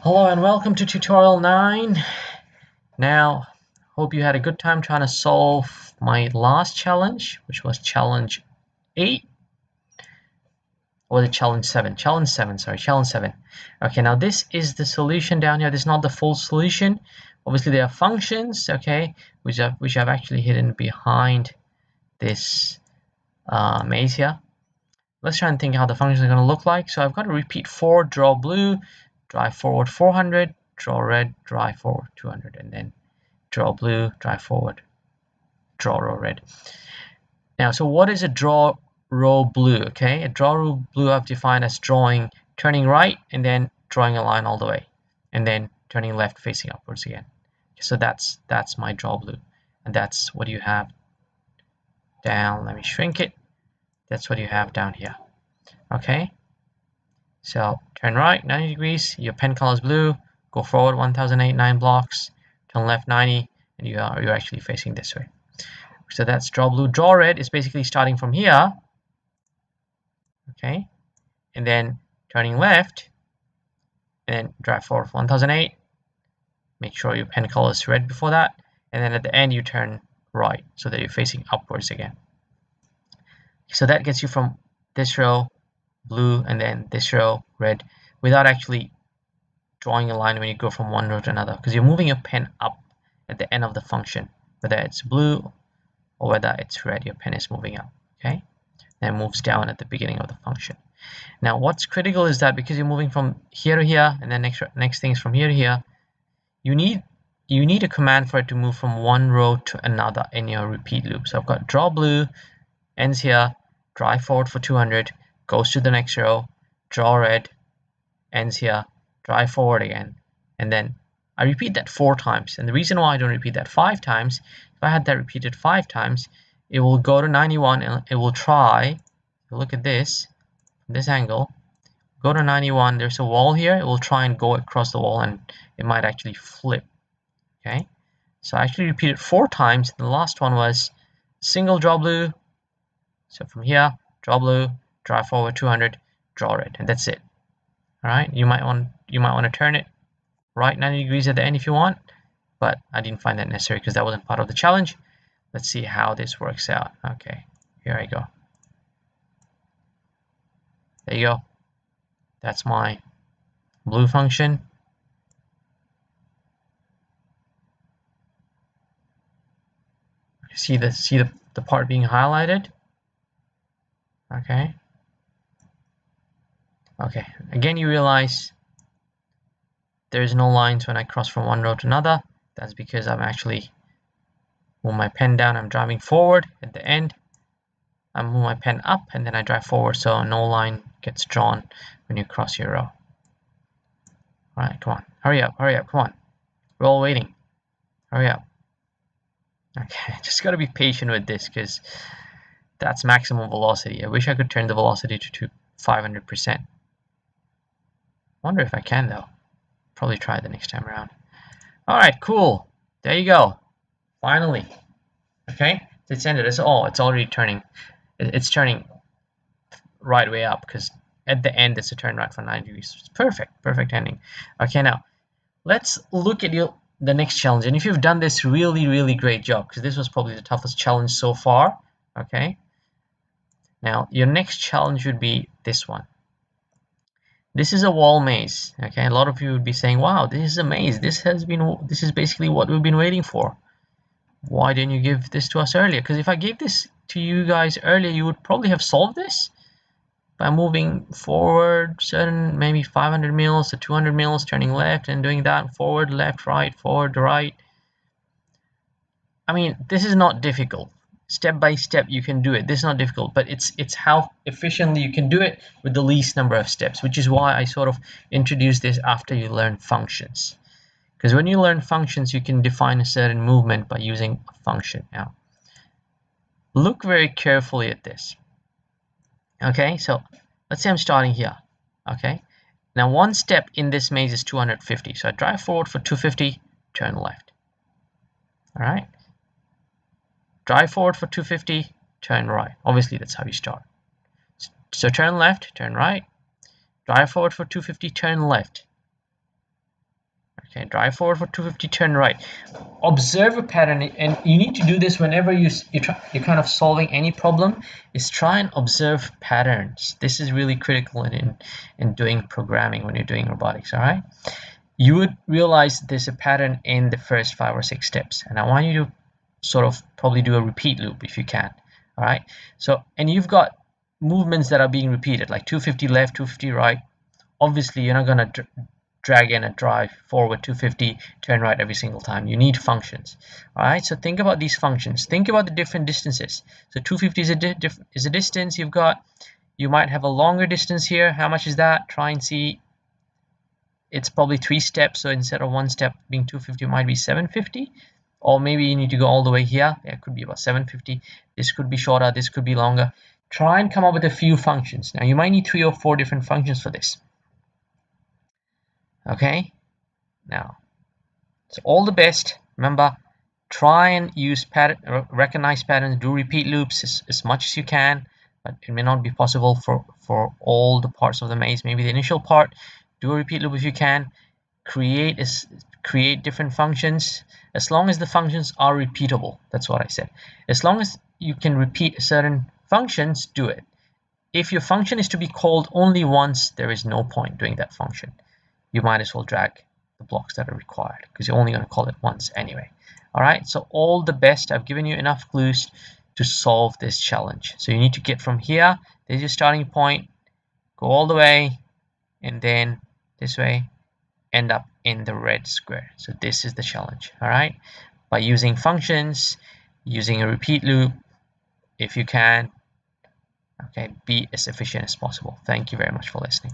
Hello and welcome to tutorial 9. Now, hope you had a good time trying to solve my last challenge, which was challenge 8. Or the challenge 7. Challenge 7, sorry, challenge 7. Okay, now this is the solution down here. This is not the full solution. Obviously there are functions, okay, which I've actually hidden behind this maze here. Let's try and think how the functions are going to look like. So I've got to repeat forward, draw blue, drive forward 400, draw red, drive forward 200, and then draw blue, drive forward, draw row red. Now, so what is a draw row blue? Okay, a draw row blue I've defined as turning right and then drawing a line all the way, and then turning left facing upwards again. So that's my draw blue, and that's what you have down. Let me shrink it. That's what you have down here. Okay, so turn right 90 degrees, your pen color is blue, go forward 1008 9 blocks, turn left 90, and you're actually facing this way. So that's draw blue. Draw red is basically starting from here, okay, and then turning left, and then drive forward 1008. Make sure your pen color is red before that, and then at the end you turn right so that you're facing upwards again. So that gets you from this row blue and then this row red without actually drawing a line when you go from one row to another, because you're moving your pen up at the end of the function, whether it's blue or whether it's red, your pen is moving up, okay? And it moves down at the beginning of the function. Now what's critical is that because you're moving from here to here and then next thing is from here to here, you need a command for it to move from one row to another in your repeat loop. So I've got draw blue, ends here, drive forward for 200, goes to the next row, draw red, ends here, drive forward again, and then I repeat that 4 times. And the reason why I don't repeat that 5 times, if I had that repeated 5 times, it will go to 91 and it will try, look at this, from this angle, go to 91, there's a wall here, it will try and go across the wall and it might actually flip, okay? So I actually repeated 4 times, and the last one was single draw blue, so from here, draw blue, drive forward 200, draw red, and that's it. All right, you might want to turn it right 90 degrees at the end if you want, but I didn't find that necessary because that wasn't part of the challenge. Let's see how this works out. Okay, here I go. There you go. That's my blue function. See the part being highlighted. Okay. Okay. Again, you realize there's no lines when I cross from one row to another. That's because I'm actually move my pen down. I'm driving forward at the end. I move my pen up and then I drive forward, so no line gets drawn when you cross your row. All right, come on, hurry up, come on. We're all waiting. Hurry up. Okay, just gotta be patient with this because that's maximum velocity. I wish I could turn the velocity to 500%. Wonder if I can though. Probably try the next time around. All right, cool. There you go. Finally. Okay, it's ended. It's already turning. It's turning right way up because at the end it's a turn right for 90 degrees. It's perfect ending. Okay, now let's look at the next challenge, and if you've done this, really great job, because this was probably the toughest challenge so far. Okay, now your next challenge would be this one. This is a wall maze. Okay, a lot of you would be saying, wow, this is a maze. This is basically what we've been waiting for. Why didn't you give this to us earlier? Because if I gave this to you guys earlier, you would probably have solved this by moving forward certain maybe 500 mils to 200 mils, turning left and doing that, forward, left, right, forward, right. I mean, this is not difficult. Step by step you can do it. This is not difficult, but it's how efficiently you can do it with the least number of steps, which is why I sort of introduced this after you learn functions. Because when you learn functions, you can define a certain movement by using a function. Now, look very carefully at this. Okay, so let's say I'm starting here. Okay, now one step in this maze is 250. So I drive forward for 250, turn left. All right, drive forward for 250, turn right. Obviously, that's how you start. So turn left, turn right, drive forward for 250, turn left. Okay, drive forward for 250, turn right. Observe a pattern, and you need to do this whenever you're kind of solving any problem, is try and observe patterns. This is really critical in doing programming when you're doing robotics, all right? You would realize there's a pattern in the first 5 or 6 steps, and I want you to sort of probably do a repeat loop if you can, all right? So, and you've got movements that are being repeated, like 250 left, 250 right. Obviously, you're not going to drag in a drive forward 250, turn right every single time. You need functions. All right, so think about these functions. Think about the different distances. So 250 is a distance you've got. You might have a longer distance here. How much is that? Try and see. It's probably 3 steps, so instead of 1 step being 250, it might be 750. Or maybe you need to go all the way here. Yeah, it could be about 750. This could be shorter, this could be longer. Try and come up with a few functions. Now you might need 3 or 4 different functions for this. Okay, now, so all the best. Remember, try and use recognize patterns, do repeat loops as much as you can, but it may not be possible for all the parts of the maze. Maybe the initial part, do a repeat loop if you can. Create different functions, as long as the functions are repeatable. That's what I said. As long as you can repeat certain functions, do it. If your function is to be called only once, there is no point doing that function. You might as well drag the blocks that are required, because you're only going to call it once anyway. All right, so all the best. I've given you enough clues to solve this challenge. So you need to get from here, there's your starting point, go all the way, and then this way, end up in the red square. So this is the challenge. All right, by using functions, using a repeat loop, if you can. Okay, be as efficient as possible. Thank you very much for listening.